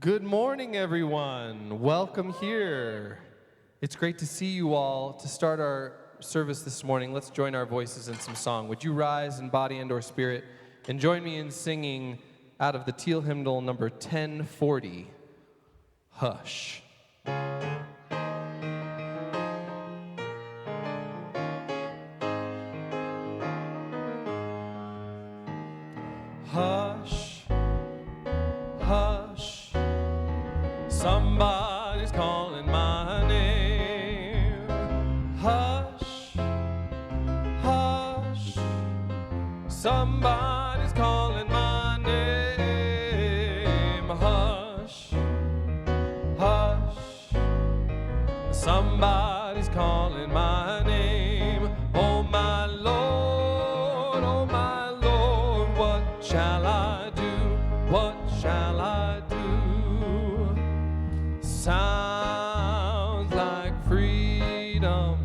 Good morning, everyone. Welcome here. It's great to see you all. To start our service this morning, let's join our voices in some song. Would you rise in body and or spirit and join me in singing out of the Teal hymnal number 1040, Hush. Hush, hush, somebody's calling my name. Hush, hush, somebody's calling my name. Hush, hush, somebody's calling my name. Oh my Lord, what shall I do? What shall I do? Sounds like freedom.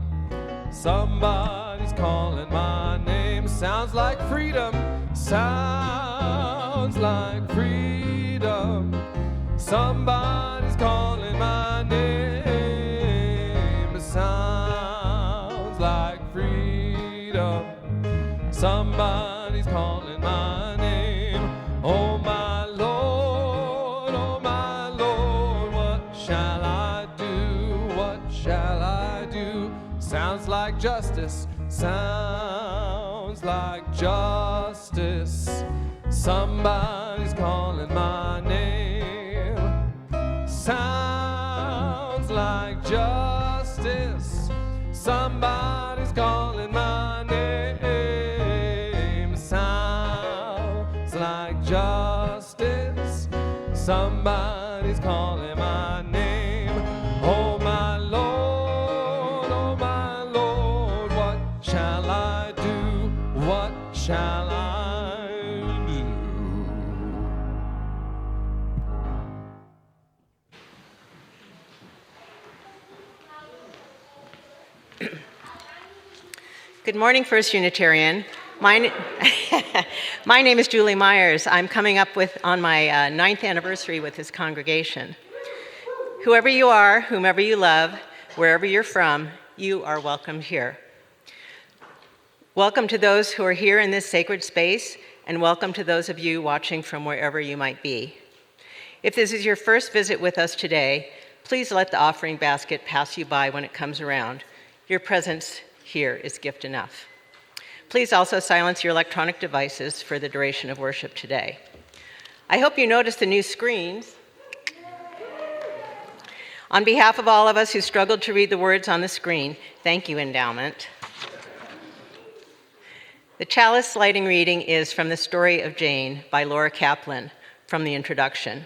Somebody's calling my name. Sounds like freedom. Sounds like freedom. Somebody's calling my name. Sounds like freedom. Somebody's calling my name. Oh my Lord, what shall I do? What shall I do? Sounds like justice. Sounds like justice. Somebody's calling my name. Sounds like justice. Somebody's calling my name. Sounds like justice. Somebody's calling my name. Oh my Lord, what shall I do? What shall I do? Good morning, First Unitarian. My name is Julie Myers. I'm coming up on my 9th anniversary with this congregation. Whoever you are, whomever you love, wherever you're from, you are welcome here. Welcome to those who are here in this sacred space, and welcome to those of you watching from wherever you might be. If this is your first visit with us today, please let the offering basket pass you by when it comes around. Your presence here is gift enough. Please also silence your electronic devices for the duration of worship today. I hope you noticed the new screens. On behalf of all of us who struggled to read the words on the screen, thank you, Endowment. The chalice lighting reading is from The Story of Jane by Laura Kaplan from the introduction.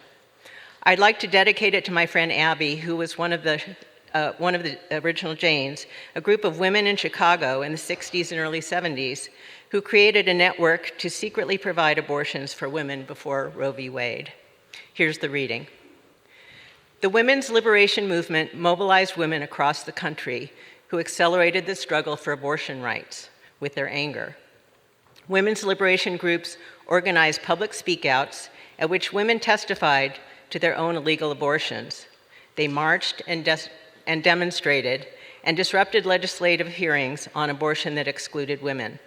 I'd like to dedicate it to my friend Abby, who was one of the original Janes, a group of women in Chicago in the 60s and early 70s who created a network to secretly provide abortions for women before Roe v. Wade. Here's the reading. The women's liberation movement mobilized women across the country who accelerated the struggle for abortion rights with their anger. Women's liberation groups organized public speakouts at which women testified to their own illegal abortions. They marched and demonstrated and disrupted legislative hearings on abortion that excluded women.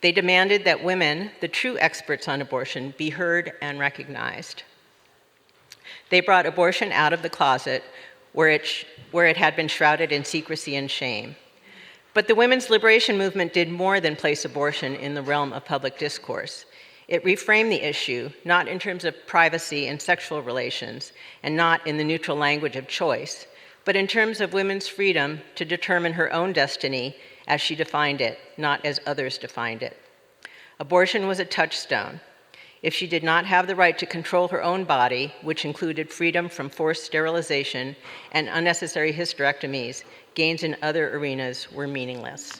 They demanded that women, the true experts on abortion, be heard and recognized. They brought abortion out of the closet where it had been shrouded in secrecy and shame. But the women's liberation movement did more than place abortion in the realm of public discourse. It reframed the issue, not in terms of privacy and sexual relations, and not in the neutral language of choice, but in terms of women's freedom to determine her own destiny as she defined it, not as others defined it. Abortion was a touchstone. If she did not have the right to control her own body, which included freedom from forced sterilization and unnecessary hysterectomies, gains in other arenas were meaningless.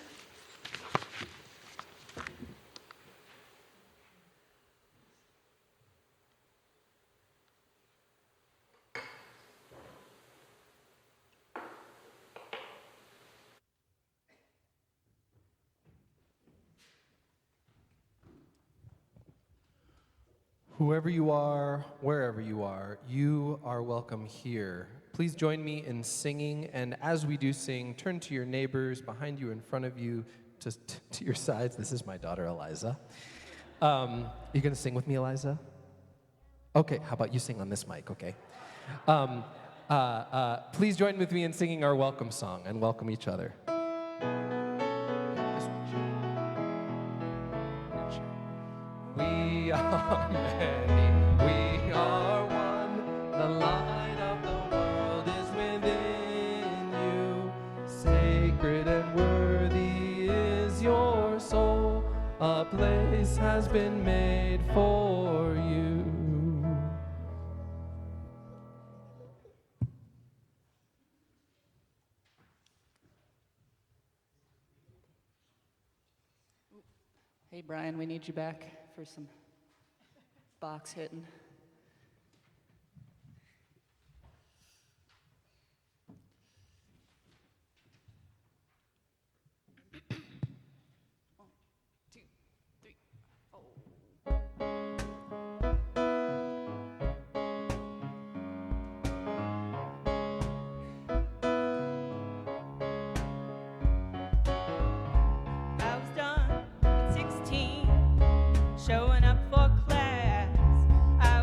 Whoever you are, wherever you are welcome here. Please join me in singing, and as we do sing, turn to your neighbors, behind you, in front of you, to your sides. This is my daughter, Eliza. You gonna sing with me, Eliza? Okay, how about you sing on this mic, okay? Please join with me in singing our welcome song and welcome each other. We are many, we are one. The light of the world is within you. Sacred and worthy is your soul. A place has been made for you. Hey, Brian, we need you back for some box hitting. One, two, three, four. I was done at 16, showing up for class. I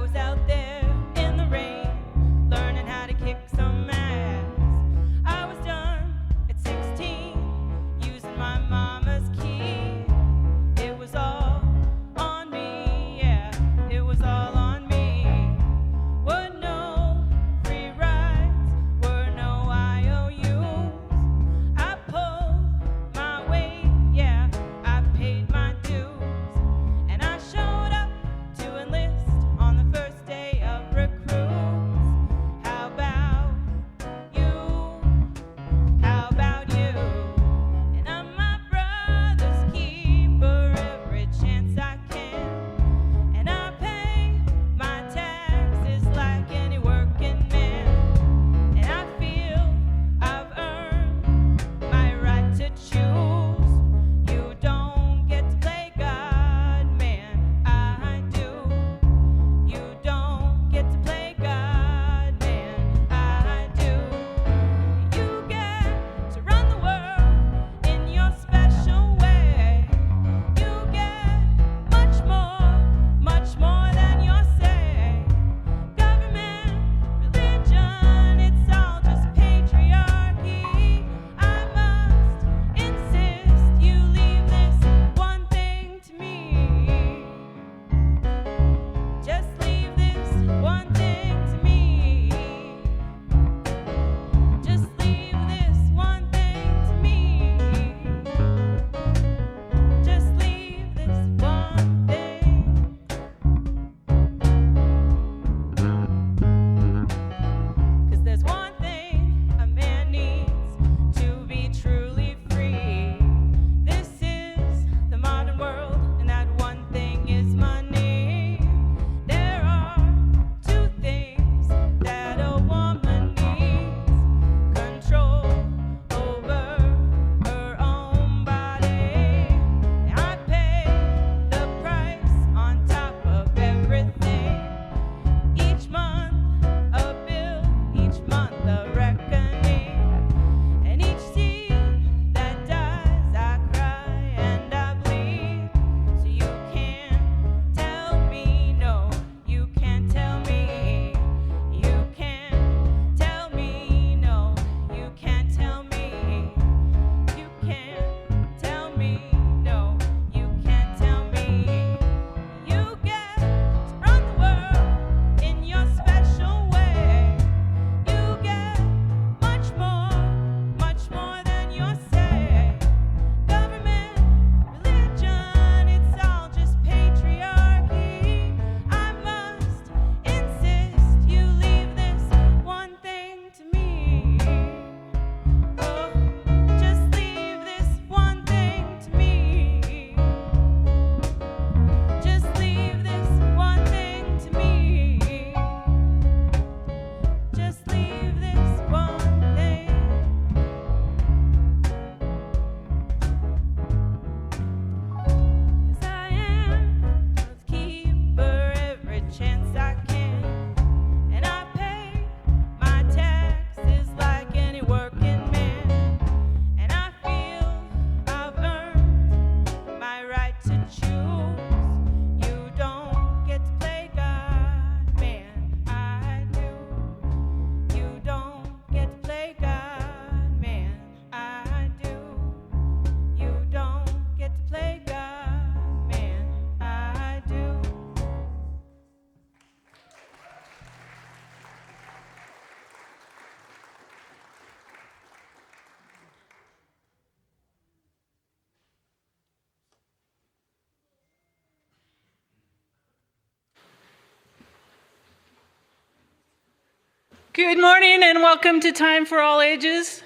Good morning and welcome to Time for All Ages.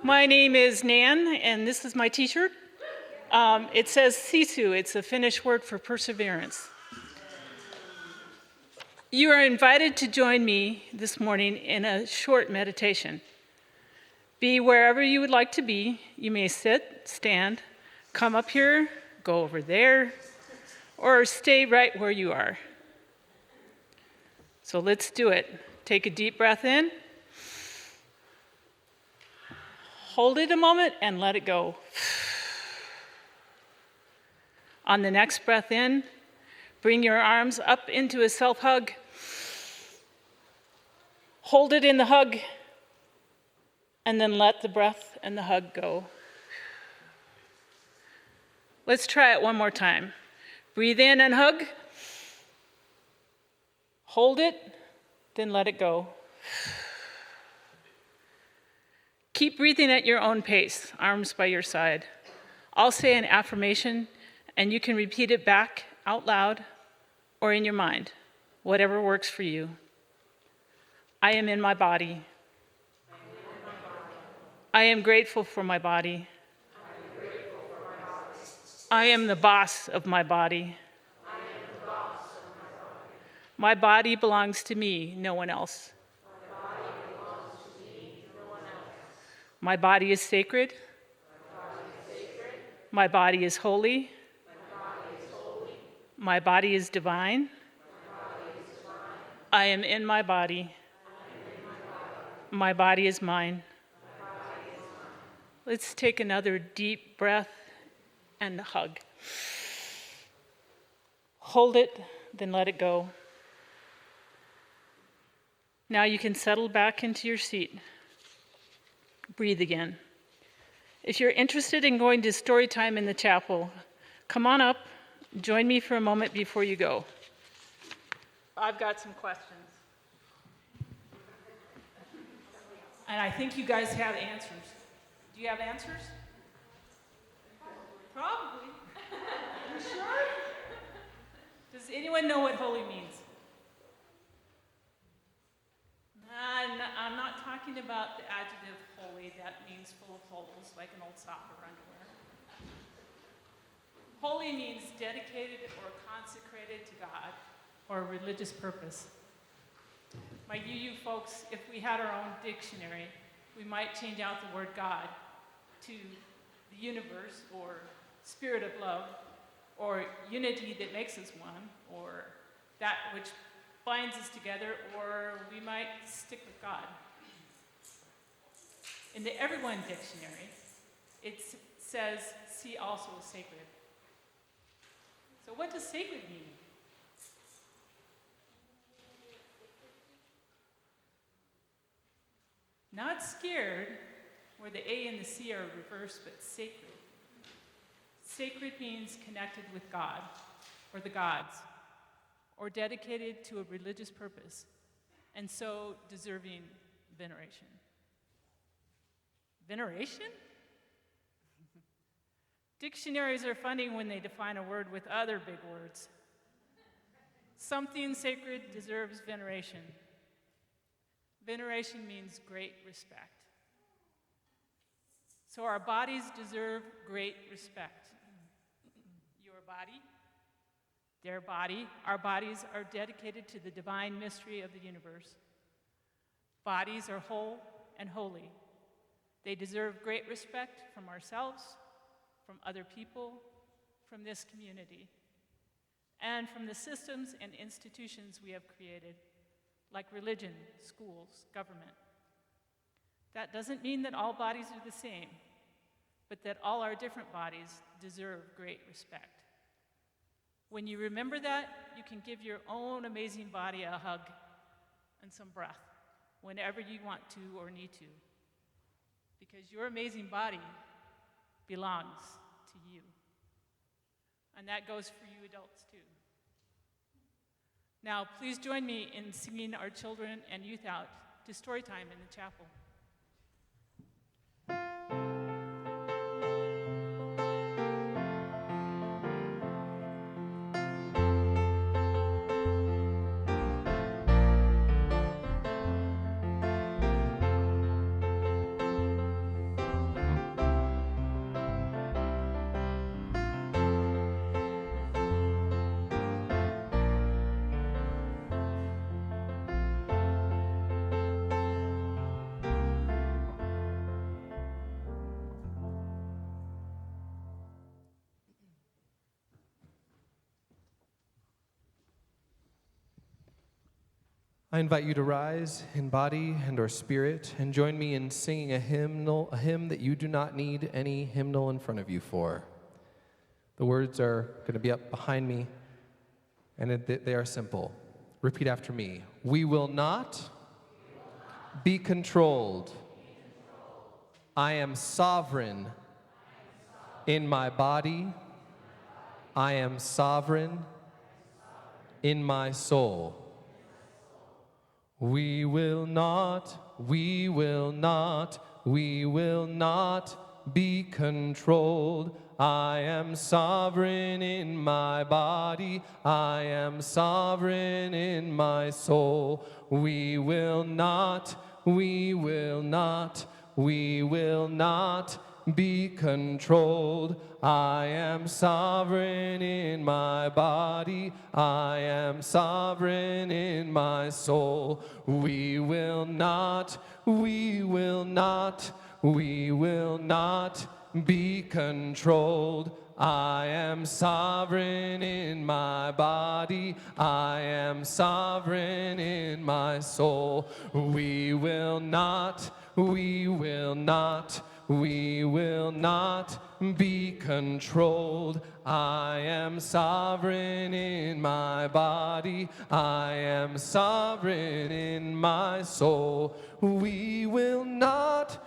My name is Nan and this is my t-shirt. It says Sisu, it's a Finnish word for perseverance. You are invited to join me this morning in a short meditation. Be wherever you would like to be. You may sit, stand, come up here, go over there, or stay right where you are. So let's do it. Take a deep breath in. Hold it a moment and let it go. On the next breath in, bring your arms up into a self-hug. Hold it in the hug, and then let the breath and the hug go. Let's try it one more time. Breathe in and hug. Hold it, then let it go. Keep breathing at your own pace, arms by your side. I'll say an affirmation, and you can repeat it back out loud or in your mind, whatever works for you. I am in my body. I am grateful for my body. I am the boss of my body. My body belongs to me, no one else. My body is sacred. My body is holy. My body is divine. I am in my body. My body is mine. Let's take another deep breath and hug. Hold it, then let it go. Now you can settle back into your seat. Breathe again. If you're interested in going to story time in the chapel, come on up, join me for a moment before you go. I've got some questions. And I think you guys have answers. Do you have answers? Probably. You sure? Does anyone know what holy means? I'm not talking about the adjective holy. That means full of holes, like an old sock or underwear. Holy means dedicated or consecrated to God or a religious purpose. My UU folks, if we had our own dictionary, we might change out the word God to the universe or spirit of love or unity that makes us one or that which binds us together, or we might stick with God. In the Everyone Dictionary, it says, see also sacred. So what does sacred mean? Not scared, where the A and the C are reversed, but sacred. Sacred means connected with God, or the gods, or dedicated to a religious purpose, and so deserving veneration. Veneration? Dictionaries are funny when they define a word with other big words. Something sacred deserves veneration. Veneration means great respect. So our bodies deserve great respect. Your body, their body, our bodies are dedicated to the divine mystery of the universe. Bodies are whole and holy. They deserve great respect from ourselves, from other people, from this community, and from the systems and institutions we have created, like religion, schools, government. That doesn't mean that all bodies are the same, but that all our different bodies deserve great respect. When you remember that, you can give your own amazing body a hug and some breath whenever you want to or need to, because your amazing body belongs to you. And that goes for you adults too. Now, please join me in singing our children and youth out to story time in the chapel. I invite you to rise in body and or spirit and join me in singing a hymn that you do not need any hymnal in front of you for. The words are going to be up behind me, and they are simple. Repeat after me. We will not be controlled. I am sovereign in my body. I am sovereign in my soul. We will not be controlled. I am sovereign in my body. I am sovereign in my soul. We will not be controlled. I am sovereign in my body. I am sovereign in my soul. We will not be controlled. I am sovereign in my body. I am sovereign in my soul. We will not be controlled. I am sovereign in my body. I am sovereign in my soul. We will not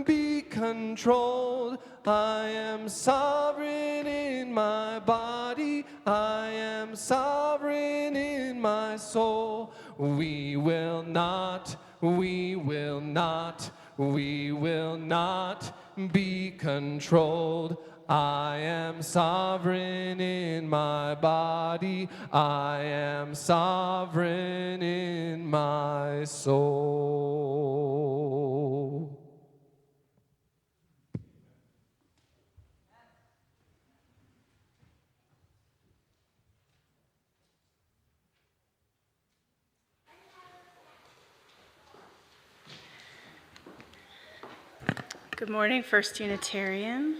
be controlled. I am sovereign in my body. I am sovereign in my soul. We will not be controlled. I am sovereign in my body. I am sovereign in my soul. Good morning, First Unitarian.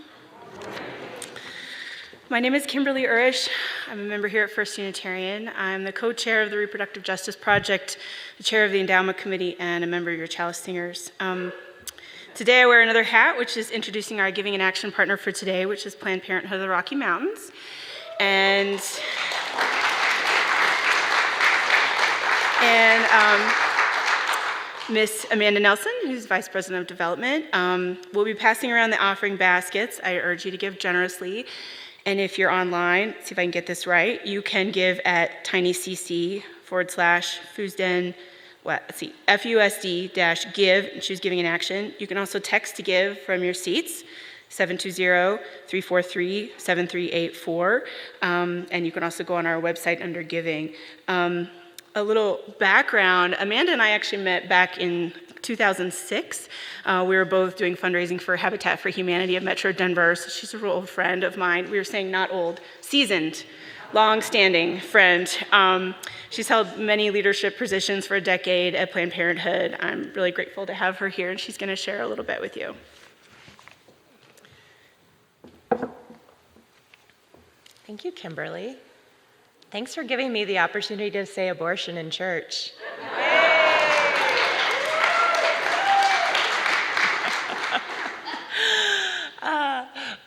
My name is Kimberly Urish. I'm a member here at First Unitarian. I'm the co-chair of the Reproductive Justice Project, the chair of the Endowment Committee, and a member of your Chalice Singers. Today I wear another hat, which is introducing our Giving and Action partner for today, which is Planned Parenthood of the Rocky Mountains. And Miss Amanda Nelson, who's Vice President of Development, will be passing around the offering baskets. I urge you to give generously. And if you're online, see if I can get this right, you can give at tinycc/FUSDEN, FUSD-give, and choose Giving in Action. You can also text to give from your seats, 720-343-7384. And you can also go on our website under Giving. A little background, Amanda and I actually met back in 2006. We were both doing fundraising for Habitat for Humanity of Metro Denver, so she's a real old friend of mine. We were saying not old, seasoned, long-standing friend. She's held many leadership positions for a decade at Planned Parenthood. I'm really grateful to have her here, and she's gonna share a little bit with you. Thank you, Kimberly. Thanks for giving me the opportunity to say abortion in church.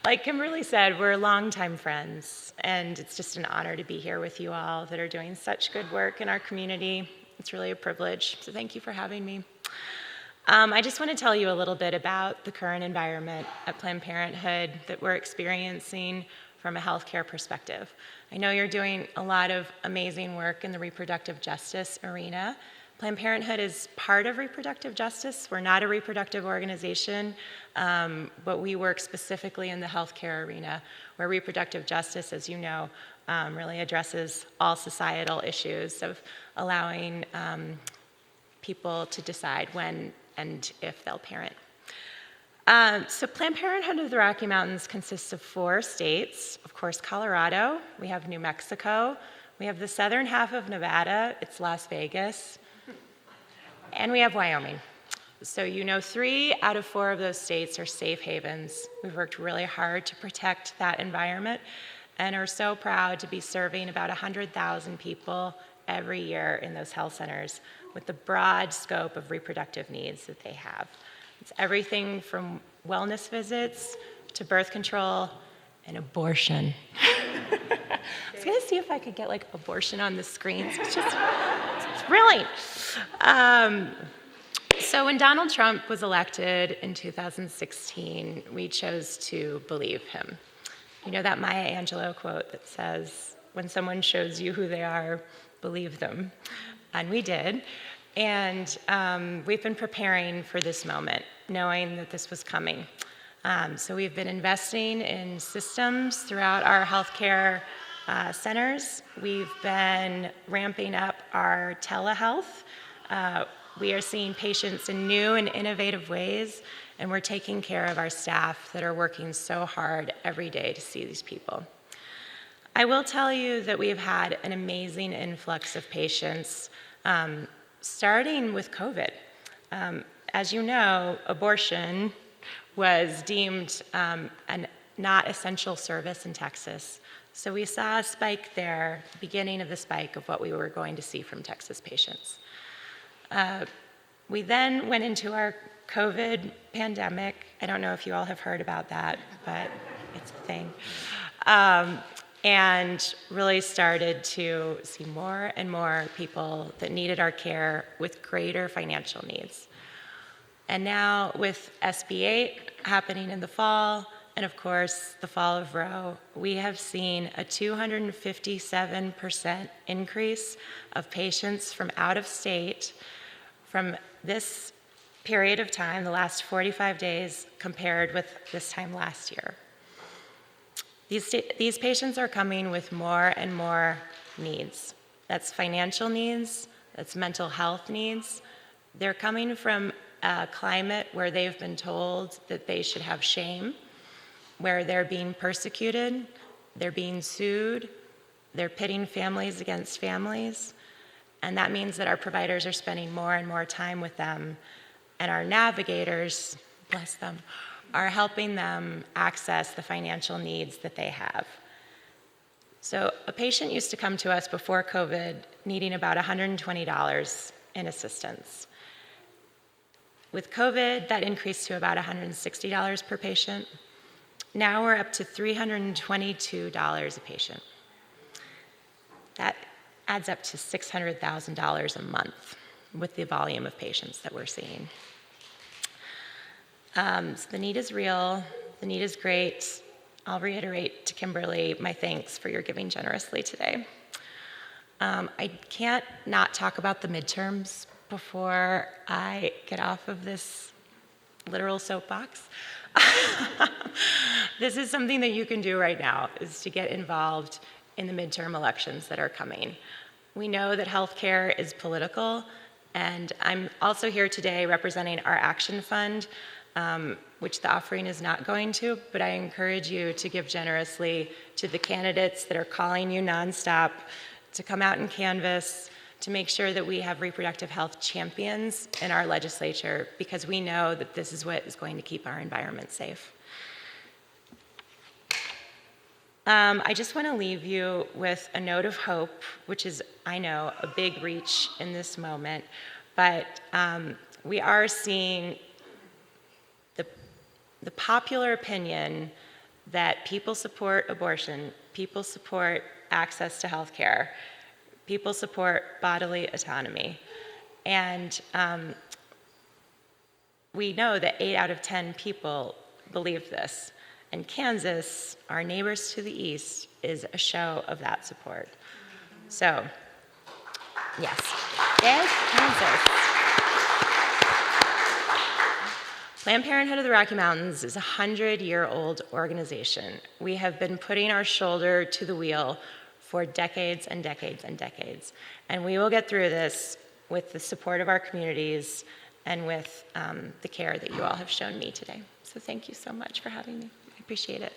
Like Kimberly said, we're longtime friends, and it's just an honor to be here with you all that are doing such good work in our community. It's really a privilege, so thank you for having me. I just want to tell you a little bit about the current environment at Planned Parenthood that we're experiencing from a healthcare perspective. I know you're doing a lot of amazing work in the reproductive justice arena. Planned Parenthood is part of reproductive justice. We're not a reproductive organization, but we work specifically in the healthcare arena, where reproductive justice, as you know, really addresses all societal issues of allowing people to decide when and if they'll parent. So Planned Parenthood of the Rocky Mountains consists of 4 states. Of course, Colorado, we have New Mexico, we have the southern half of Nevada, it's Las Vegas, and we have Wyoming. So you know 3 out of 4 of those states are safe havens. We've worked really hard to protect that environment and are so proud to be serving about 100,000 people every year in those health centers with the broad scope of reproductive needs that they have. It's everything from wellness visits to birth control and abortion. I was gonna see if I could get like abortion on the screens. It's brilliant. So when Donald Trump was elected in 2016, we chose to believe him. You know that Maya Angelou quote that says, when someone shows you who they are, believe them. And we did. And we've been preparing for this moment, knowing that this was coming. So we've been investing in systems throughout our healthcare centers. We've been ramping up our telehealth. We are seeing patients in new and innovative ways, and we're taking care of our staff that are working so hard every day to see these people. I will tell you that we've had an amazing influx of patients, starting with COVID. As you know, abortion was deemed a not essential service in Texas. So we saw a spike there, beginning of the spike of what we were going to see from Texas patients. We then went into our COVID pandemic. I don't know if you all have heard about that, but it's a thing. And really started to see more and more people that needed our care with greater financial needs. And now with SB 8 happening in the fall, and of course the fall of Roe, we have seen a 257% increase of patients from out of state from this period of time, the last 45 days, compared with this time last year. These patients are coming with more and more needs. That's financial needs, that's mental health needs. They're coming from a climate where they've been told that they should have shame, where they're being persecuted, they're being sued, they're pitting families against families, and that means that our providers are spending more and more time with them, and our navigators, bless them, are helping them access the financial needs that they have. So a patient used to come to us before COVID needing about $120 in assistance. With COVID, that increased to about $160 per patient. Now we're up to $322 a patient. That adds up to $600,000 a month with the volume of patients that we're seeing. So the need is real, the need is great. I'll reiterate to Kimberly my thanks for your giving generously today. I can't not talk about the midterms before I get off of this literal soapbox. This is something that you can do right now, is to get involved in the midterm elections that are coming. We know that healthcare is political, and I'm also here today representing our Action Fund, which the offering is not going to, but I encourage you to give generously to the candidates that are calling you nonstop, to come out and canvass, to make sure that we have reproductive health champions in our legislature, because we know that this is what is going to keep our environment safe. I just want to leave you with a note of hope, which is, I know, a big reach in this moment, but we are seeing the popular opinion that people support abortion, people support access to health care, people support bodily autonomy. And we know that 8 out of 10 people believe this. And Kansas, our neighbors to the east, is a show of that support. So, yes, yes, Kansas. Planned Parenthood of the Rocky Mountains is a 100-year-old organization. We have been putting our shoulder to the wheel for decades and decades and decades. And we will get through this with the support of our communities and with the care that you all have shown me today. So thank you so much for having me. I appreciate it.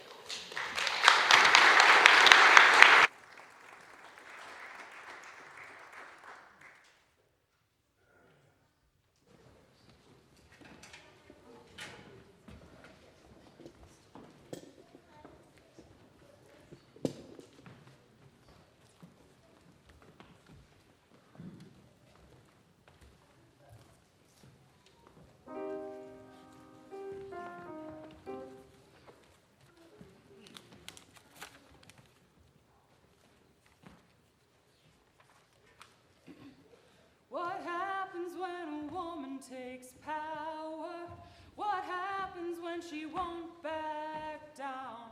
she won't back down.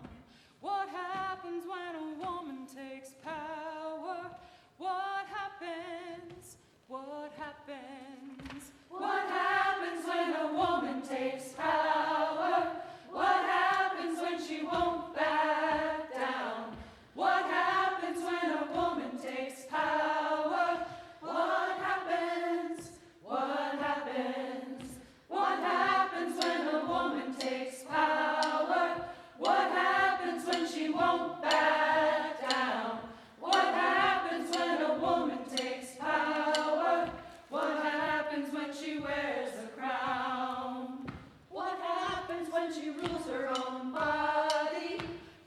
What happens when a woman takes power? What happens? What happens? What happens when a woman takes power? What happens when she won't back down? What happens when a woman takes power? What happens? What happens? What happens when a woman takes power? What happens when she won't back down? What happens when a woman takes power? What happens when she wears a crown? What happens when she rules her own body?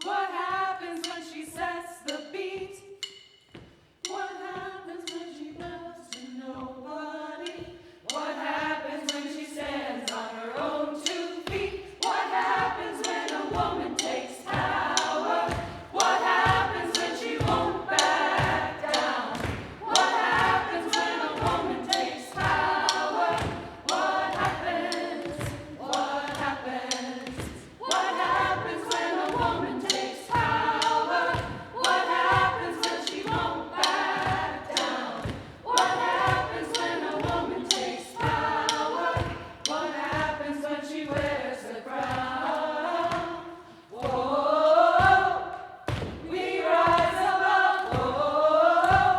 What happens when she sets the beat? What happens when she bows to nobody? What happens when she stands on her own 2 feet? What happens when a woman takes power? What happens when she won't back down? What happens when a woman takes power? What happens? What happens? What happens when a woman takes power? What happens when she won't back down? What happens when a woman takes power? What happens when she wears a crown? Whoa, we rise above. Whoa,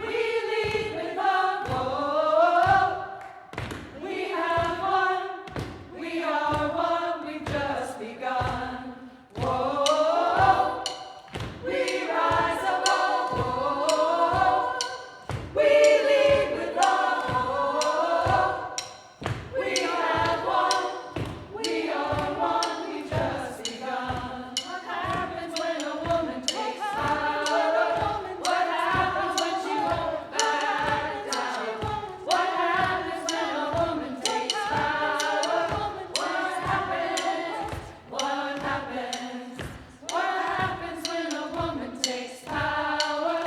we lead with love. Whoa, we have won. We are one. We've just begun. Whoa, we rise above. Whoa, we lead with love. Whoa, we have won. We are one. We've just begun. What happens when a woman takes power? What happens when she won't back down? What happens when a woman takes power? What happens? What happens? What happens when a woman takes power?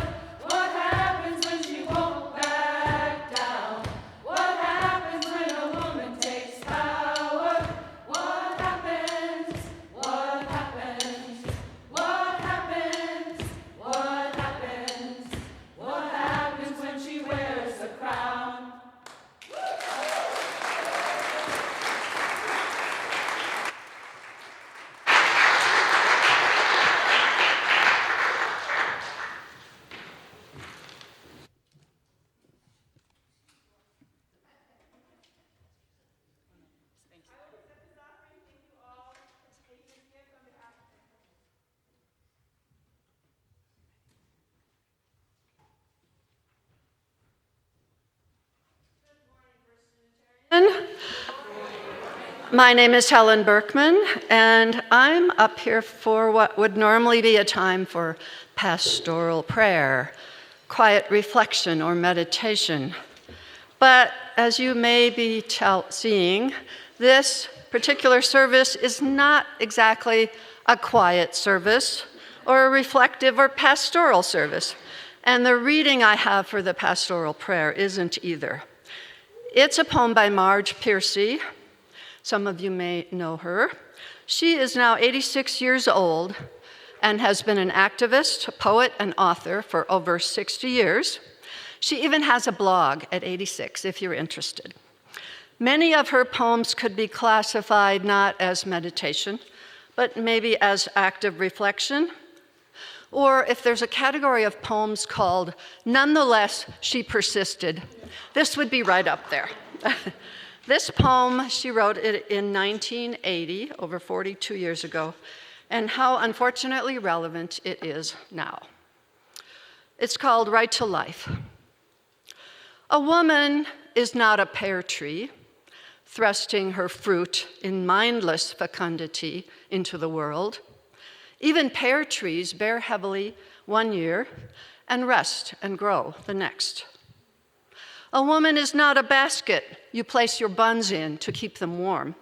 What happens when she won't back down? What happens when a woman takes power? What happens? What happens? What happens? What happens? What happens when she wears a crown? My name is Helen Berkman, and I'm up here for what would normally be a time for pastoral prayer, quiet reflection, or meditation. But as you may be seeing, this particular service is not exactly a quiet service or a reflective or pastoral service. And the reading I have for the pastoral prayer isn't either. It's a poem by Marge Piercy. Some of you may know her. She is now 86 years old and has been an activist, a poet, and author for over 60 years. She even has a blog at 86, if you're interested. Many of her poems could be classified not as meditation, but maybe as active reflection. Or if there's a category of poems called Nonetheless, She Persisted, this would be right up there. This poem, she wrote it in 1980, over 42 years ago, and how unfortunately relevant it is now. It's called Right to Life. A woman is not a pear tree, thrusting her fruit in mindless fecundity into the world. Even pear trees bear heavily 1 year and rest and grow the next. A woman is not a basket you place your buns in to keep them warm.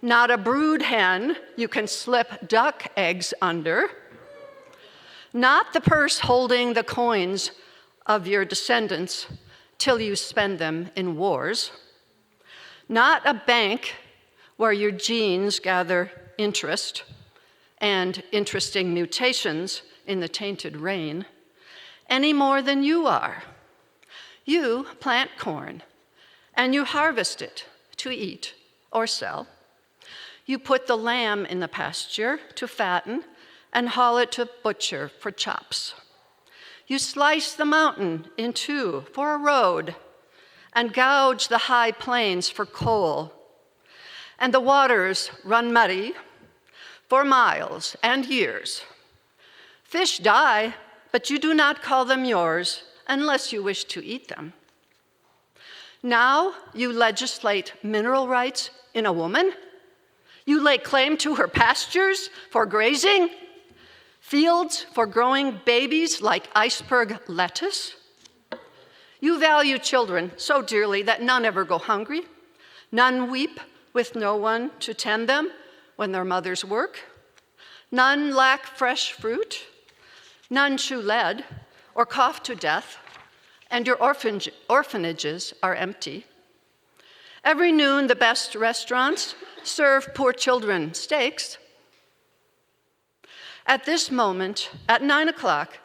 Not a brood hen you can slip duck eggs under. Not the purse holding the coins of your descendants till you spend them in wars. Not a bank where your genes gather interest and interesting mutations in the tainted rain, any more than you are. You plant corn, and you harvest it to eat or sell. You put the lamb in the pasture to fatten and haul it to butcher for chops. You slice the mountain in two for a road and gouge the high plains for coal. And the waters run muddy for miles and years. Fish die, but you do not call them yours unless you wish to eat them. Now you legislate mineral rights in a woman. You lay claim to her pastures for grazing, fields for growing babies like iceberg lettuce. You value children so dearly that none ever go hungry, none weep with no one to tend them when their mothers work, none lack fresh fruit, none chew lead or cough to death, and your orphanages are empty. Every noon, the best restaurants serve poor children steaks. At this moment, at 9 o'clock,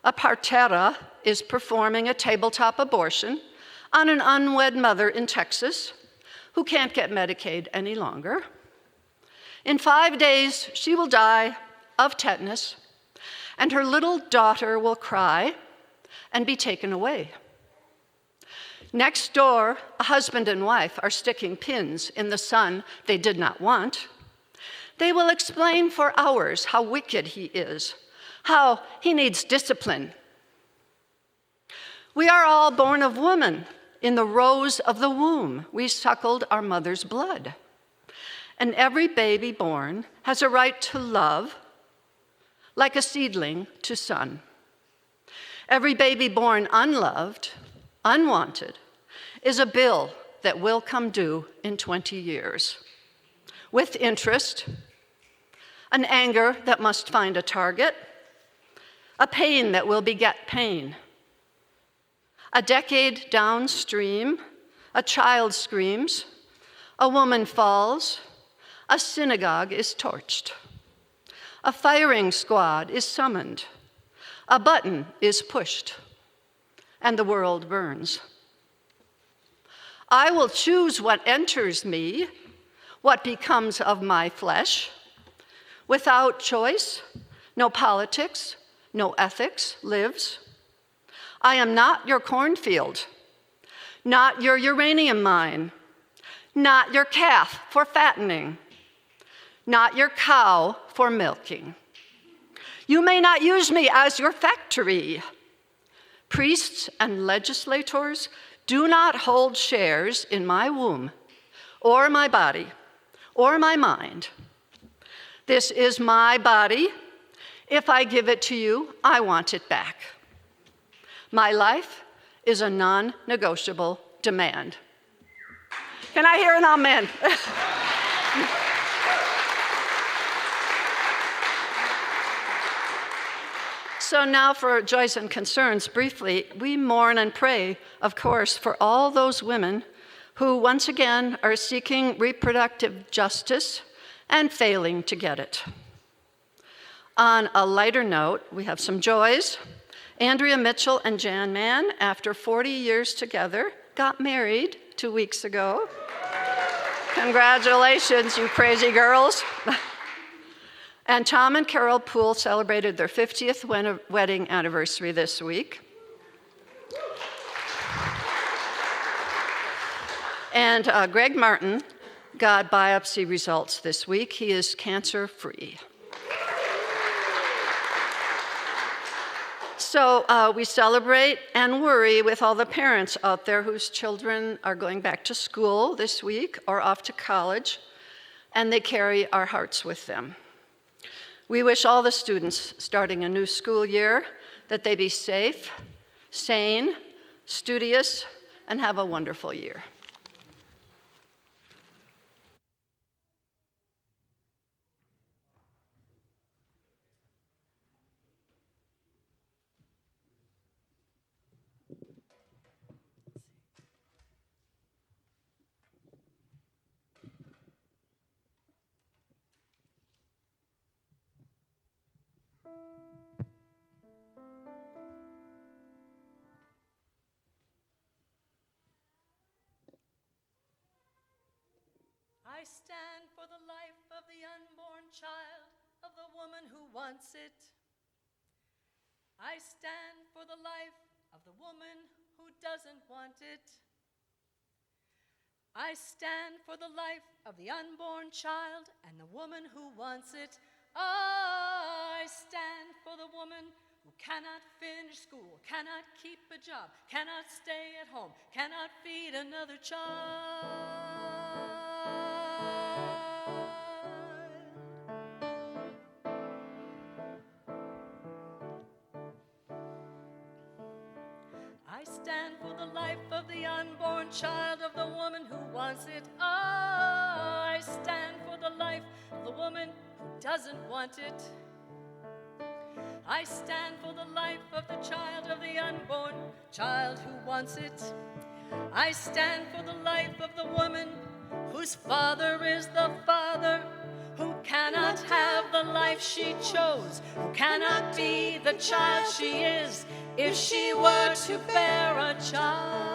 a partera is performing a tabletop abortion on an unwed mother in Texas who can't get Medicaid any longer. In 5 days, she will die of tetanus, and her little daughter will cry and be taken away. Next door, a husband and wife are sticking pins in the son they did not want. They will explain for hours how wicked he is, how he needs discipline. We are all born of woman. In the rose of the womb, we suckled our mother's blood. And every baby born has a right to love, like a seedling to sun. Every baby born unloved, unwanted, is a bill that will come due in 20 years. With interest, an anger that must find a target, a pain that will beget pain. A decade downstream, a child screams, a woman falls, a synagogue is torched. A firing squad is summoned, a button is pushed, and the world burns. I will choose what enters me, what becomes of my flesh. Without choice, no politics, no ethics lives. I am not your cornfield, not your uranium mine, not your calf for fattening, not your cow for milking. You may not use me as your factory. Priests and legislators do not hold shares in my womb, or my body, or my mind. This is my body. If I give it to you, I want it back. My life is a non-negotiable demand. Can I hear an amen? So now for joys and concerns, briefly, we mourn and pray, of course, for all those women who once again are seeking reproductive justice and failing to get it. On a lighter note, we have some joys. Andrea Mitchell and Jan Mann, after 40 years together, got married 2 weeks ago. Congratulations, you crazy girls. And Tom and Carol Poole celebrated their 50th wedding anniversary this week. And Greg Martin got biopsy results this week. He is cancer-free. So we celebrate and worry with all the parents out there whose children are going back to school this week or off to college, and they carry our hearts with them. We wish all the students starting a new school year that they be safe, sane, studious, and have a wonderful year. stand for the life of the unborn child, of the woman who wants it. I stand for the life of the woman who doesn't want it. I stand for the life of the unborn child and the woman who wants it. I stand for the woman who cannot finish school, cannot keep a job, cannot stay at home, cannot feed another child. I stand for the life of the unborn child, of the woman who wants it. I stand for the life of the woman who doesn't want it. I stand for the life of the child, of the unborn child who wants it. I stand for the life of the woman whose father is the father, who cannot have the life she chose, who cannot be the child she is if she were to bear a child.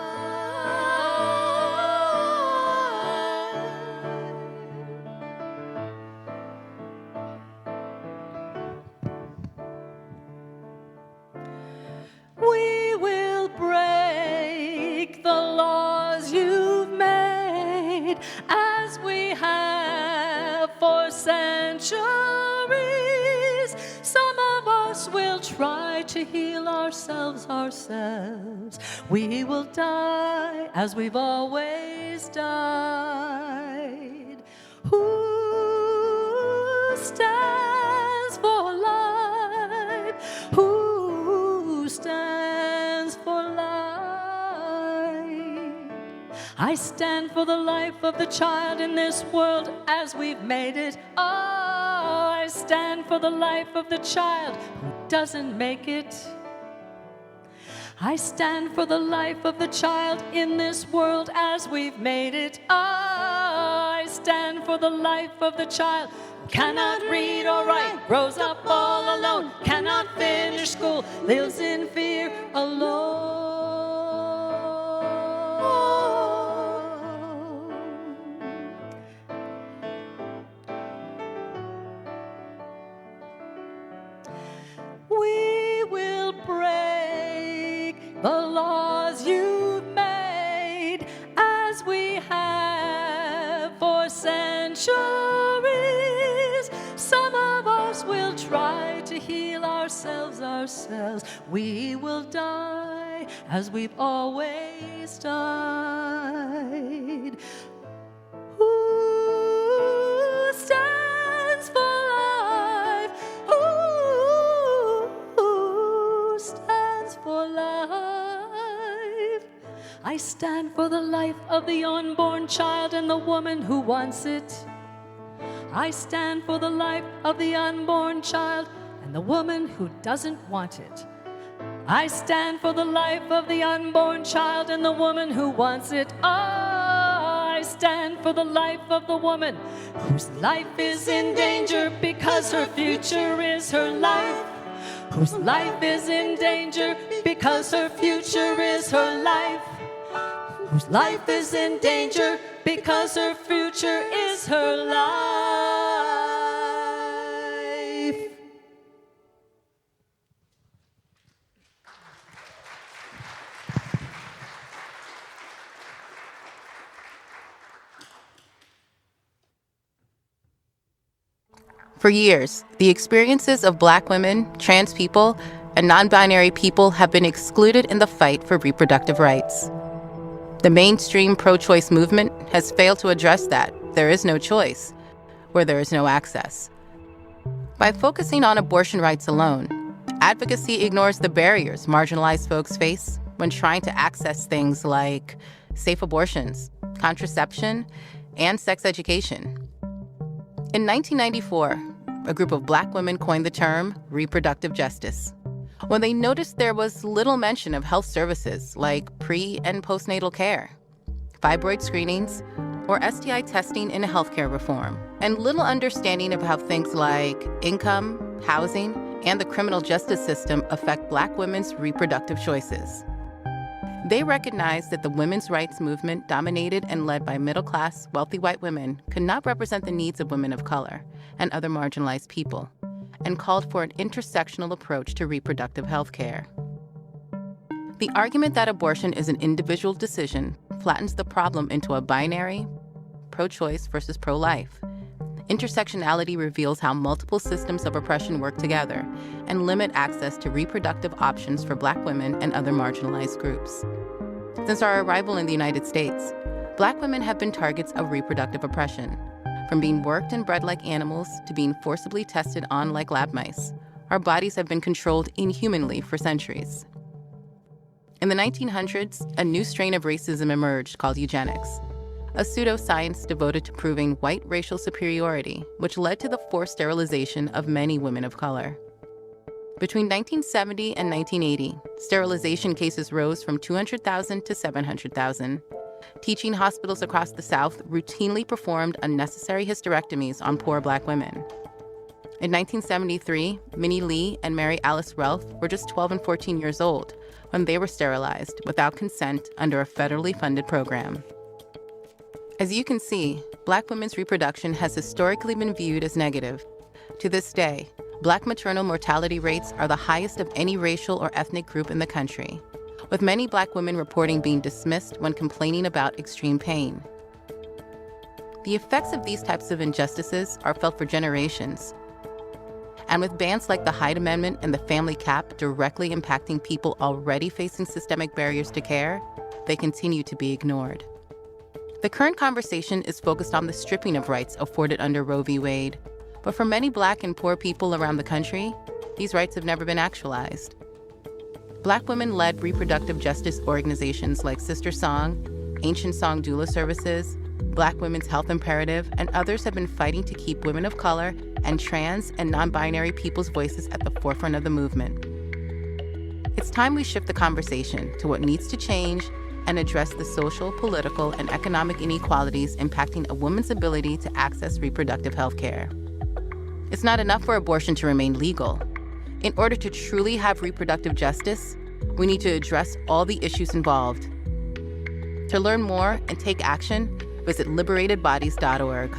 We will break the laws you've made, as we have for centuries. Some of us will try to heal ourselves. We will die as we've always died. Who stands for life? Who stands for life? I stand for the life of the child in this world as we've made it. Oh, I stand for the life of the child who doesn't make it. I stand for the life of the child in this world as we've made it. I stand for the life of the child who cannot read or write, grows up all alone, cannot finish school, lives in fear alone. We will break the laws you've made, as we have for centuries. Some of us will try to heal ourselves. We will die as we've always died. Who stands for life? Who stands for life? I stand for the life of the unborn child and the woman who wants it. I stand for the life of the unborn child and the woman who doesn't want it. I stand for the life of the unborn child and the woman who wants it. I stand for the life of the woman whose life is in danger because her future is her life. Whose life is in danger because her future is her life. Whose life is in danger because her future is her life. For years, the experiences of Black women, trans people, and non-binary people have been excluded in the fight for reproductive rights. The mainstream pro-choice movement has failed to address that there is no choice where there is no access. By focusing on abortion rights alone, advocacy ignores the barriers marginalized folks face when trying to access things like safe abortions, contraception, and sex education. In 1994, a group of Black women coined the term reproductive justice when they noticed there was little mention of health services like pre- and postnatal care, fibroid screenings, or STI testing in healthcare reform, and little understanding of how things like income, housing, and the criminal justice system affect Black women's reproductive choices. They recognized that the women's rights movement, dominated and led by middle-class, wealthy white women, could not represent the needs of women of color and other marginalized people, and called for an intersectional approach to reproductive health care. The argument that abortion is an individual decision flattens the problem into a binary, pro-choice versus pro-life. Intersectionality reveals how multiple systems of oppression work together and limit access to reproductive options for Black women and other marginalized groups. Since our arrival in the United States, Black women have been targets of reproductive oppression. From being worked and bred like animals to being forcibly tested on like lab mice, our bodies have been controlled inhumanly for centuries. In the 1900s, a new strain of racism emerged called eugenics, a pseudoscience devoted to proving white racial superiority, which led to the forced sterilization of many women of color. Between 1970 and 1980, sterilization cases rose from 200,000 to 700,000. Teaching hospitals across the South routinely performed unnecessary hysterectomies on poor Black women. In 1973, Minnie Lee and Mary Alice Ralph were just 12 and 14 years old when they were sterilized without consent under a federally funded program. As you can see, Black women's reproduction has historically been viewed as negative. To this day, Black maternal mortality rates are the highest of any racial or ethnic group in the country, with many Black women reporting being dismissed when complaining about extreme pain. The effects of these types of injustices are felt for generations. And with bans like the Hyde Amendment and the Family Cap directly impacting people already facing systemic barriers to care, they continue to be ignored. The current conversation is focused on the stripping of rights afforded under Roe v. Wade, but for many Black and poor people around the country, these rights have never been actualized. Black women-led reproductive justice organizations like Sister Song, Ancient Song Doula Services, Black Women's Health Imperative, and others have been fighting to keep women of color and trans and non-binary people's voices at the forefront of the movement. It's time we shift the conversation to what needs to change and address the social, political, and economic inequalities impacting a woman's ability to access reproductive health care. It's not enough for abortion to remain legal. In order to truly have reproductive justice, we need to address all the issues involved. To learn more and take action, visit liberatedbodies.org.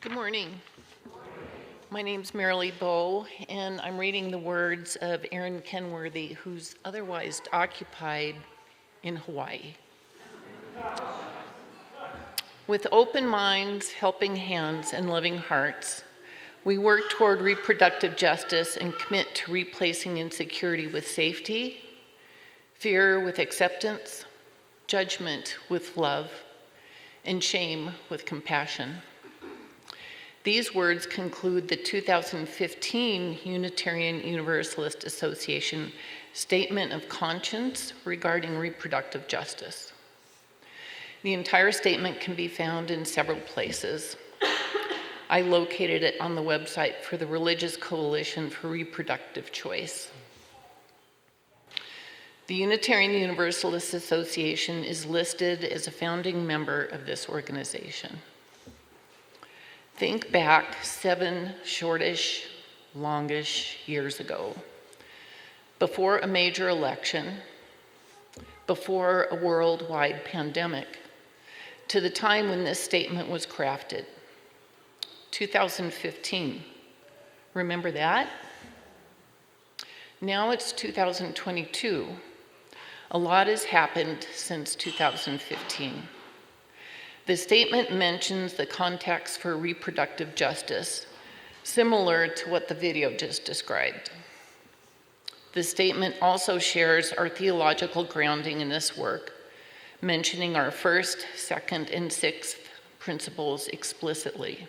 Good morning. My name's Marilee Bowe, and I'm reading the words of Erin Kenworthy, who's otherwise occupied in Hawaii. With open minds, helping hands, and loving hearts, we work toward reproductive justice and commit to replacing insecurity with safety, fear with acceptance, judgment with love, and shame with compassion. These words conclude the 2015 Unitarian Universalist Association Statement of Conscience regarding reproductive justice. The entire statement can be found in several places. I located it on the website for the Religious Coalition for Reproductive Choice. The Unitarian Universalist Association is listed as a founding member of this organization. Think back 7 shortish, longish years ago, before a major election, before a worldwide pandemic, to the time when this statement was crafted, 2015. Remember that? Now it's 2022. A lot has happened since 2015. The statement mentions the context for reproductive justice, similar to what the video just described. The statement also shares our theological grounding in this work, mentioning our first, second, and sixth principles explicitly.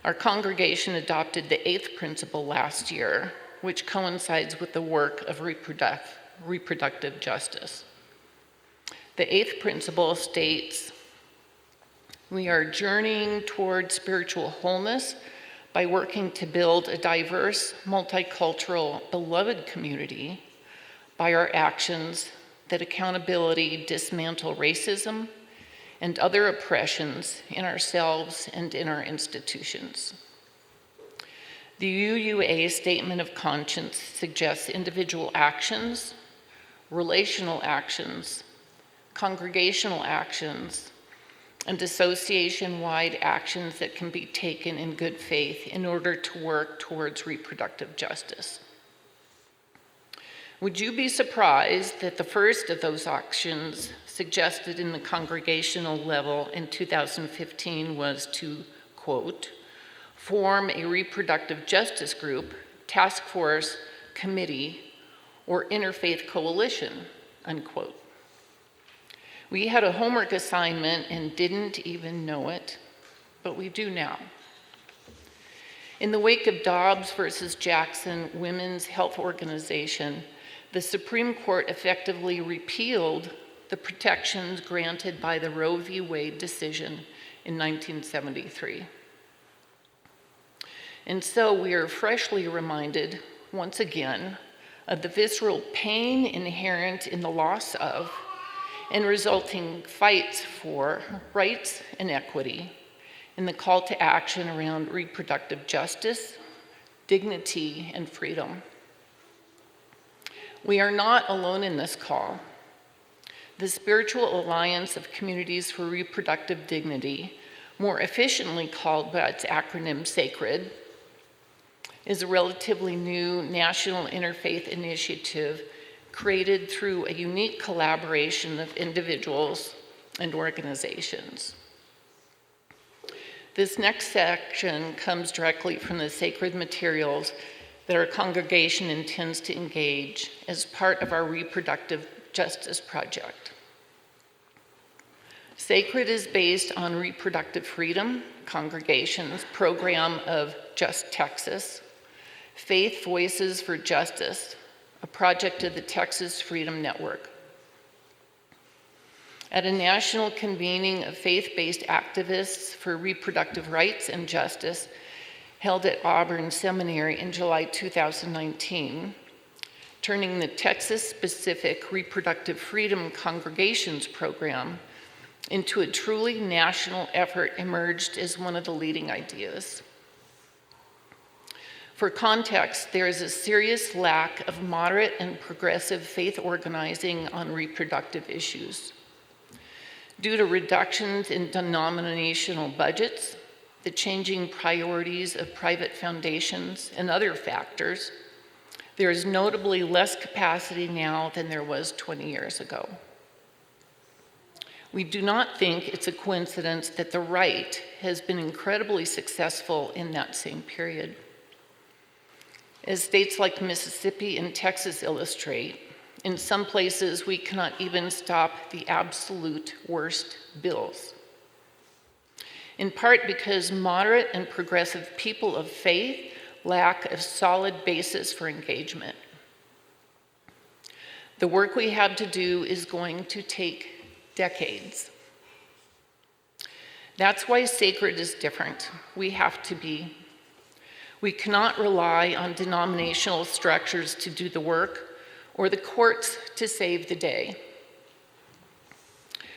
Our congregation adopted the 8th principle last year, which coincides with the work of reproductive justice. The 8th principle states, "We are journeying toward spiritual wholeness by working to build a diverse, multicultural, beloved community by our actions that accountability dismantle racism and other oppressions in ourselves and in our institutions. The UUA Statement of Conscience suggests individual actions, relational actions, congregational actions, and association-wide actions that can be taken in good faith in order to work towards reproductive justice. Would you be surprised that the first of those actions suggested in the congregational level in 2015 was to, quote, form a reproductive justice group, task force, committee, or interfaith coalition, unquote. We had a homework assignment and didn't even know it, but we do now. In the wake of Dobbs versus Jackson Women's Health Organization, the Supreme Court effectively repealed the protections granted by the Roe v. Wade decision in 1973. And so we are freshly reminded, once again, of the visceral pain inherent in the loss of and resulting fights for rights and equity, and the call to action around reproductive justice, dignity, and freedom. We are not alone in this call. The Spiritual Alliance of Communities for Reproductive Dignity, more efficiently called by its acronym SACRED, is a relatively new national interfaith initiative created through a unique collaboration of individuals and organizations. This next section comes directly from the sacred materials that our congregation intends to engage as part of our reproductive justice project. Sacred is based on Reproductive Freedom Congregation's program of Just Texas, Faith Voices for Justice, a project of the Texas Freedom Network. At a national convening of faith-based activists for reproductive rights and justice held at Auburn Seminary in July 2019, turning the Texas-specific Reproductive Freedom Congregations program into a truly national effort emerged as one of the leading ideas. For context, there is a serious lack of moderate and progressive faith organizing on reproductive issues. Due to reductions in denominational budgets, the changing priorities of private foundations, and other factors, there is notably less capacity now than there was 20 years ago. We do not think it's a coincidence that the right has been incredibly successful in that same period. As states like Mississippi and Texas illustrate, in some places we cannot even stop the absolute worst bills. In part because moderate and progressive people of faith lack a solid basis for engagement. The work we have to do is going to take decades. That's why Sacred is different. We have to be. We cannot rely on denominational structures to do the work or the courts to save the day.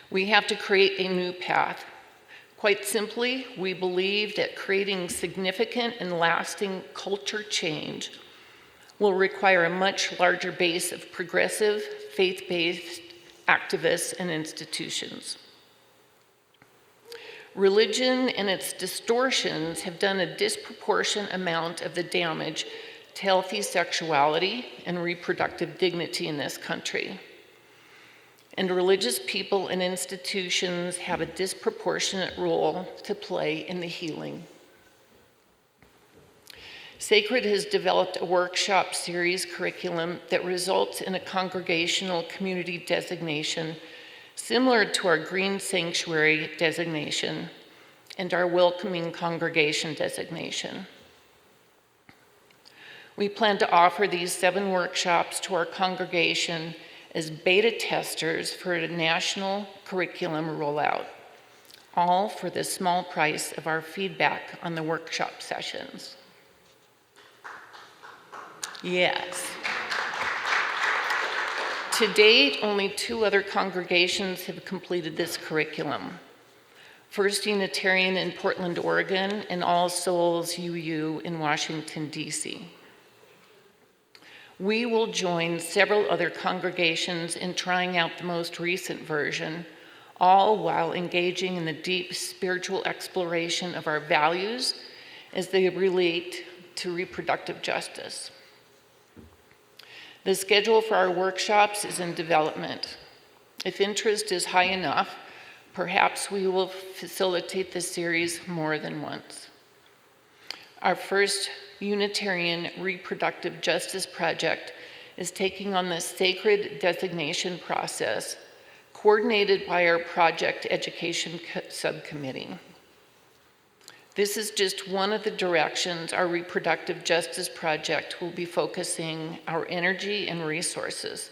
We have to create a new path. Quite simply, we believe that creating significant and lasting culture change will require a much larger base of progressive, faith-based activists and institutions. Religion and its distortions have done a disproportionate amount of the damage to healthy sexuality and reproductive dignity in this country. And religious people and institutions have a disproportionate role to play in the healing. Sacred has developed a workshop series curriculum that results in a congregational community designation similar to our Green Sanctuary designation and our Welcoming Congregation designation. We plan to offer these 7 workshops to our congregation as beta testers for a national curriculum rollout, all for the small price of our feedback on the workshop sessions. Yes. To date, only 2 other congregations have completed this curriculum. First Unitarian in Portland, Oregon, and All Souls UU in Washington, D.C. We will join several other congregations in trying out the most recent version, all while engaging in the deep spiritual exploration of our values as they relate to reproductive justice. The schedule for our workshops is in development. If interest is high enough, perhaps we will facilitate this series more than once. Our first Unitarian Reproductive Justice Project is taking on the sacred designation process, coordinated by our Project Education Subcommittee. This is just one of the directions our Reproductive Justice Project will be focusing our energy and resources.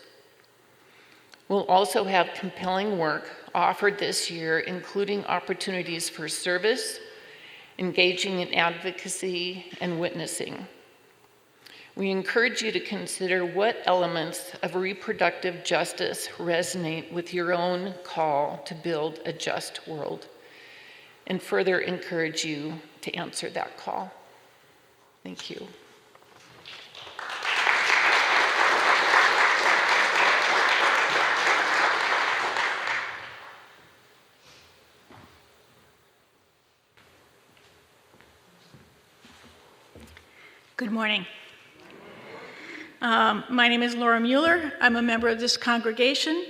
We'll also have compelling work offered this year, including opportunities for service, engaging in advocacy, and witnessing. We encourage you to consider what elements of reproductive justice resonate with your own call to build a just world, and further encourage you to answer that call. Thank you. Good morning. My name is Laura Mueller. I'm a member of this congregation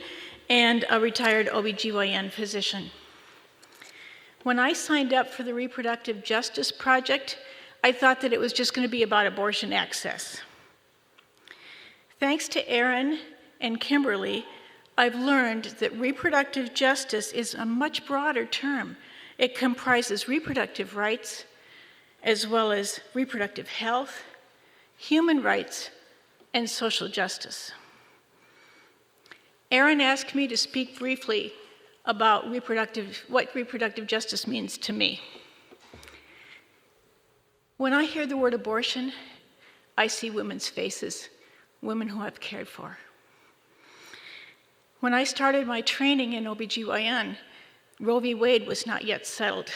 and a retired OBGYN physician. When I signed up for the Reproductive Justice Project, I thought that it was just going to be about abortion access. Thanks to Aaron and Kimberly, I've learned that reproductive justice is a much broader term. It comprises reproductive rights, as well as reproductive health, human rights, and social justice. Aaron asked me to speak briefly about what reproductive justice means to me. When I hear the word abortion, I see women's faces, women who I've cared for. When I started my training in OBGYN, Roe v. Wade was not yet settled.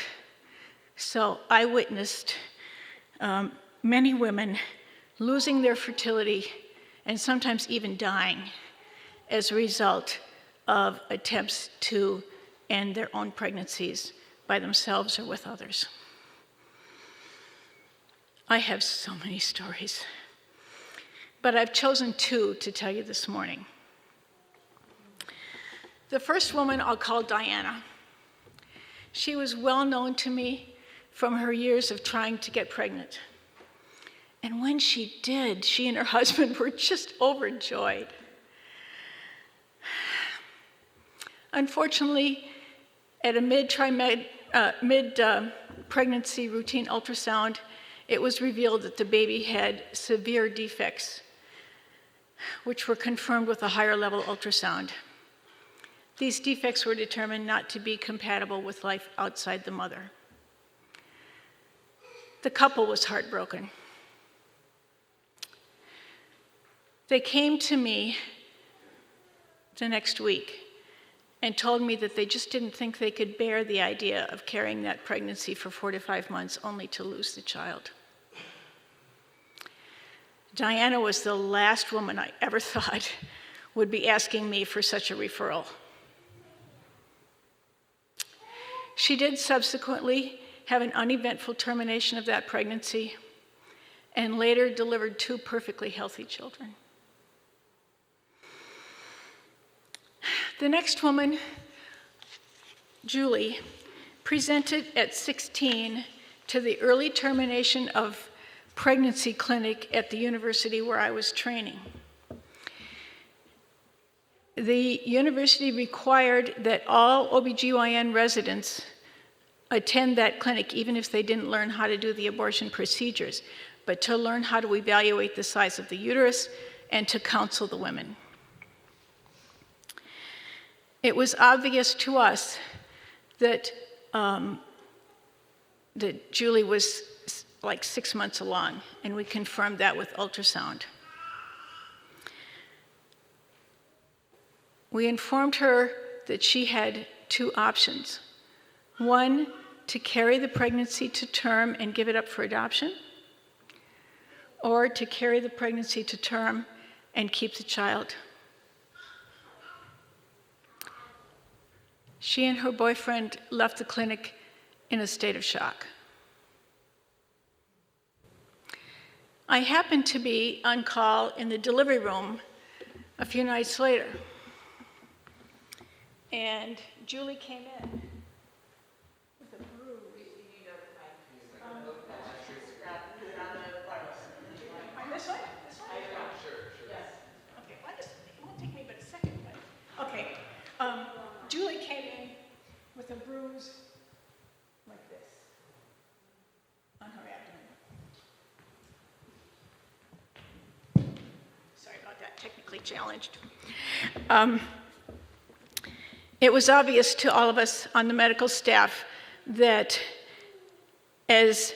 So I witnessed many women losing their fertility and sometimes even dying as a result of attempts to end their own pregnancies by themselves or with others. I have so many stories, but I've chosen 2 to tell you this morning. The first woman I'll call Diana. She was well known to me from her years of trying to get pregnant. And when she did, she and her husband were just overjoyed. Unfortunately, at a mid-pregnancy routine ultrasound, it was revealed that the baby had severe defects, which were confirmed with a higher level ultrasound. These defects were determined not to be compatible with life outside the mother. The couple was heartbroken. They came to me the next week and told me that they just didn't think they could bear the idea of carrying that pregnancy for 4 to 5 months only to lose the child. Diana was the last woman I ever thought would be asking me for such a referral. She did subsequently have an uneventful termination of that pregnancy and later delivered 2 perfectly healthy children. The next woman, Julie, presented at 16 to the early termination of pregnancy clinic at the university where I was training. The university required that all OBGYN residents attend that clinic, even if they didn't learn how to do the abortion procedures, but to learn how to evaluate the size of the uterus and to counsel the women. It was obvious to us that Julie was like 6 months along, and we confirmed that with ultrasound. We informed her that she had two options. One, to carry the pregnancy to term and give it up for adoption, or to carry the pregnancy to term and keep the child. She and her boyfriend left the clinic in a state of shock. I happened to be on call in the delivery room a few nights later, and Julie came in with a bruise. This way? This way? Sure. Yes. Okay, well, it won't take me but a second, but, okay. Julie came in with a bruise like this on her abdomen. Sorry about that, technically challenged. It was obvious to all of us on the medical staff that as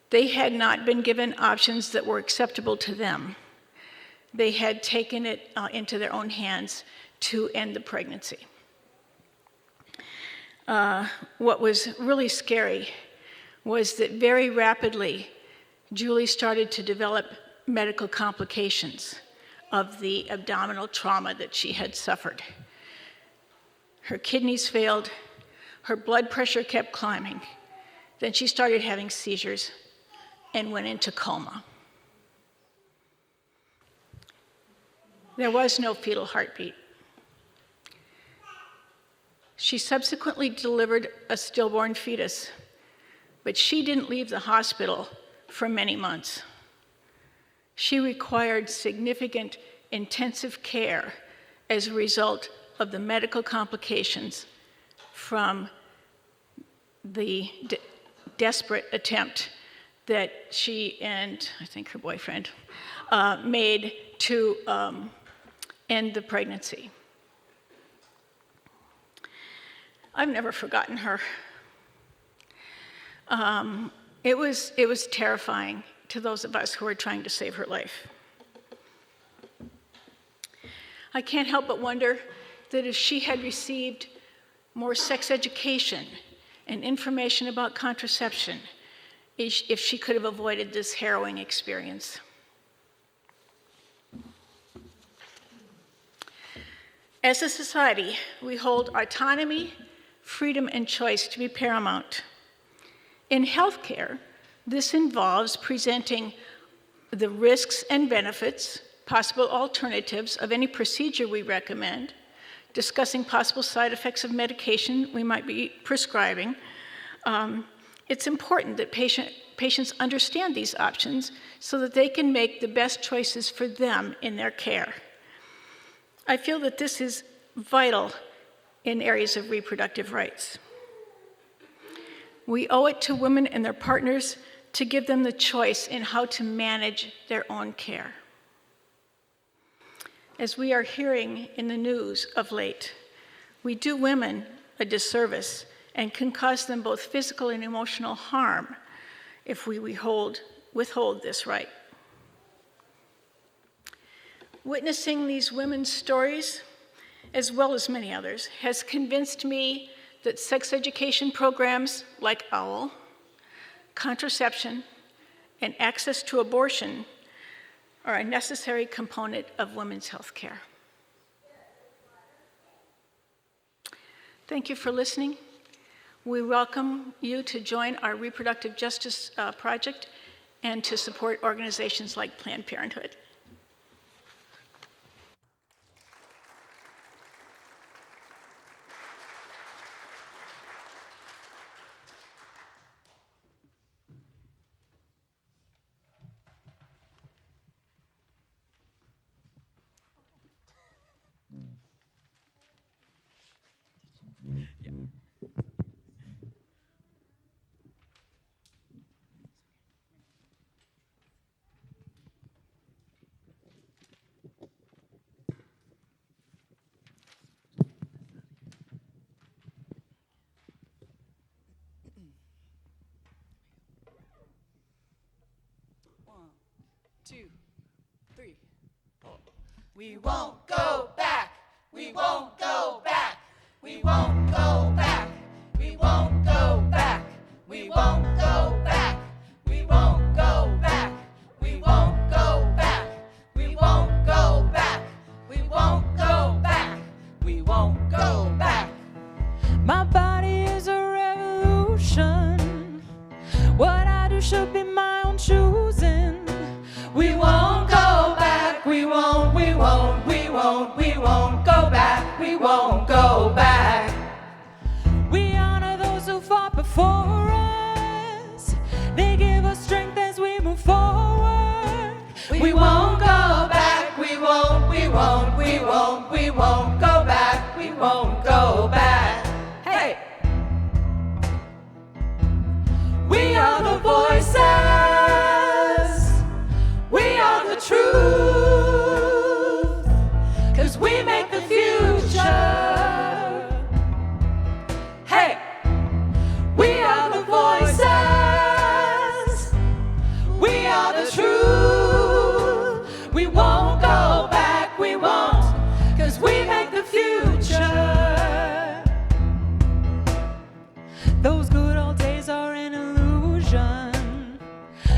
they had not been given options that were acceptable to them, they had taken it into their own hands to end the pregnancy. What was really scary was that very rapidly, Julie started to develop medical complications of the abdominal trauma that she had suffered. Her kidneys failed, her blood pressure kept climbing, then she started having seizures and went into coma. There was no fetal heartbeat. She subsequently delivered a stillborn fetus, but she didn't leave the hospital for many months. She required significant intensive care as a result of the medical complications from the desperate attempt that she and, I think, her boyfriend made to end the pregnancy. I've never forgotten her. It was terrifying to those of us who were trying to save her life. I can't help but wonder that if she had received more sex education and information about contraception, if she could have avoided this harrowing experience. As a society, we hold autonomy, freedom, and choice to be paramount. In healthcare, this involves presenting the risks and benefits, possible alternatives of any procedure we recommend, discussing possible side effects of medication we might be prescribing. It's important that patients understand these options so that they can make the best choices for them in their care. I feel that this is vital in areas of reproductive rights. We owe it to women and their partners to give them the choice in how to manage their own care. As we are hearing in the news of late, we do women a disservice and can cause them both physical and emotional harm if we withhold this right. Witnessing these women's stories, as well as many others, has convinced me that sex education programs like OWL, contraception, and access to abortion are a necessary component of women's health care. Thank you for listening. We welcome you to join our reproductive justice project and to support organizations like Planned Parenthood. Two, three, four. We won't go back. We won't should be my own choosing. We won't go back, we won't go back, we won't go back. We honor those who fought before us. They give us strength as we move forward. We won't go back, we won't go back, we won't go back. Hey! We are the voices, we are the truth, 'cause we make the future. Hey! We are the voices, we are the truth. We won't go back, we won't, 'cause we make the future. Those good old days are an illusion.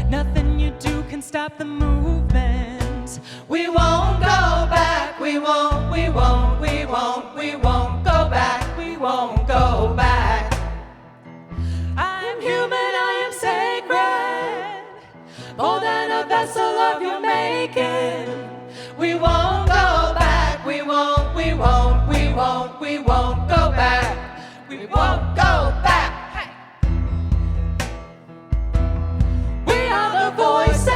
Nothing you do can stop the movement. We won't go back, we won't go back, we won't go back. I am human, I am sacred, more than a vessel of your making. We won't go back, we won't go back, we won't go back. Hey. We are the voices,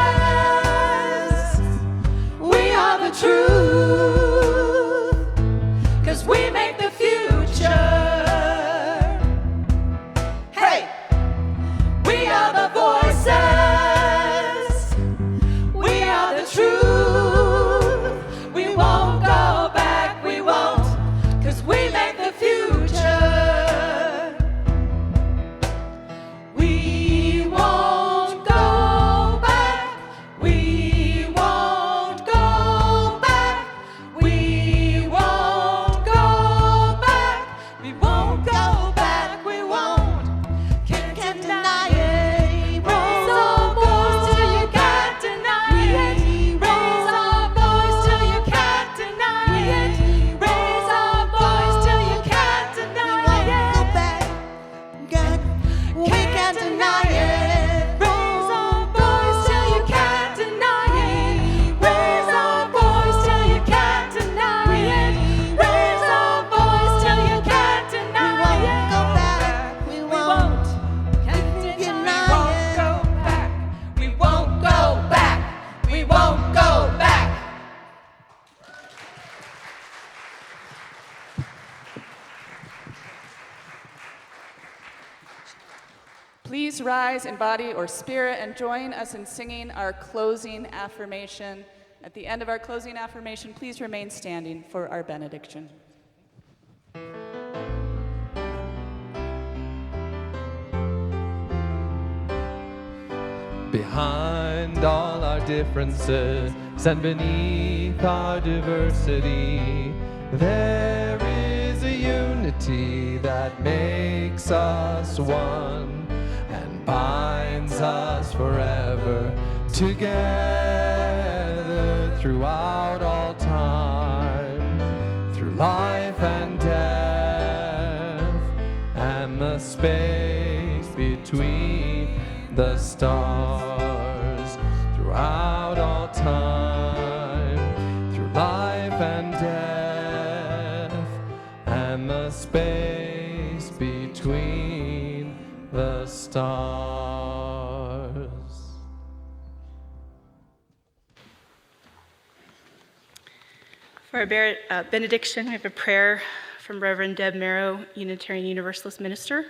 we are the truth, 'cause we make the future. Hey! We are the voices, we are the truth. We won't go back, we won't, 'cause we make the future. We won't go back, we won't go back, we won't go back, we won't go back, we won't. Can't deny it. Raise our voice till you can't deny it. Raise our voice till you can't deny it. Raise our voice till you can't deny it. We can't deny it. Raise our voice till you can't deny it. Raise our voice till you can't deny it. Raise our voice till you can't deny it. We won't. Can't deny it. We won't go back. We won't go back. Please rise in body or spirit and join us in singing our closing affirmation. At the end of our closing affirmation, please remain standing for our benediction. Behind all our differences and beneath our diversity, there is a unity that makes us one and binds us forever together throughout all time, through life and death and the space between the stars, throughout all time, through life and death and the space between the stars. For our benediction, we have a prayer from Reverend Deb Marrow, Unitarian Universalist minister.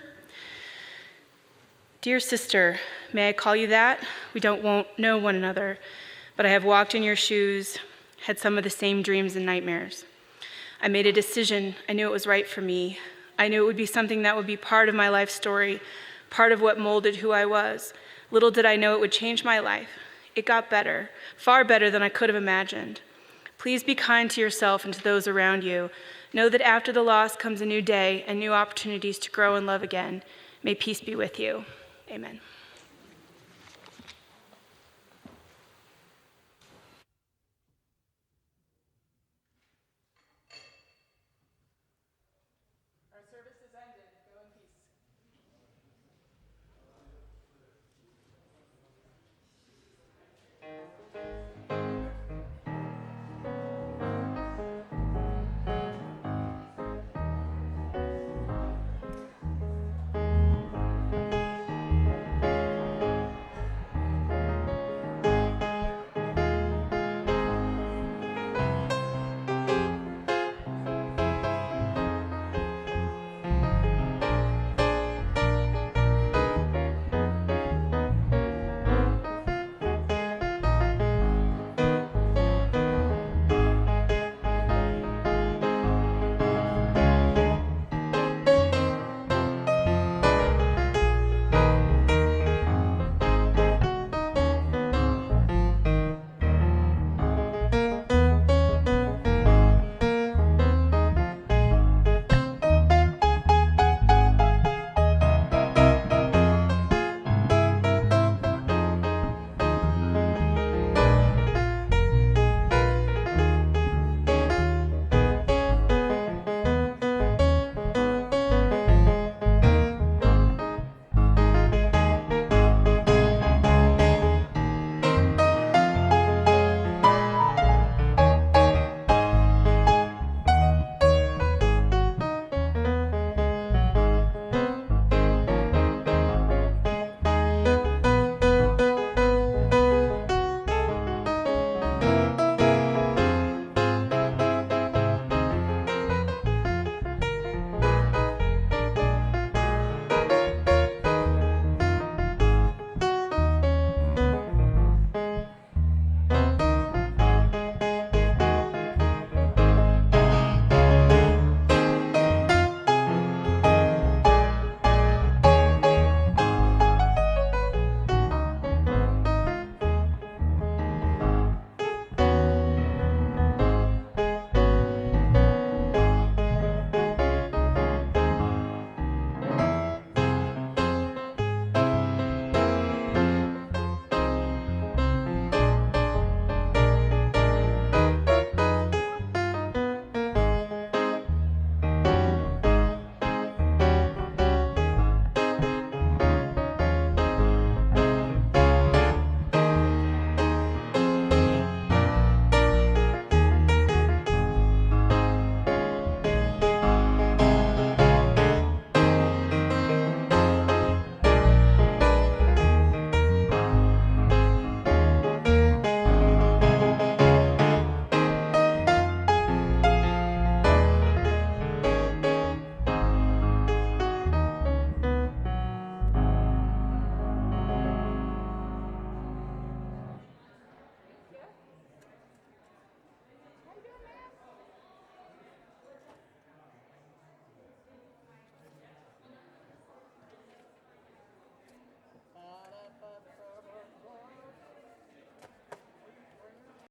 Dear sister, may I call you that? We won't know one another, but I have walked in your shoes, had some of the same dreams and nightmares. I made a decision. I knew it was right for me. I knew it would be something that would be part of my life story, part of what molded who I was. Little did I know it would change my life. It got better, far better than I could have imagined. Please be kind to yourself and to those around you. Know that after the loss comes a new day and new opportunities to grow and love again. May peace be with you. Amen.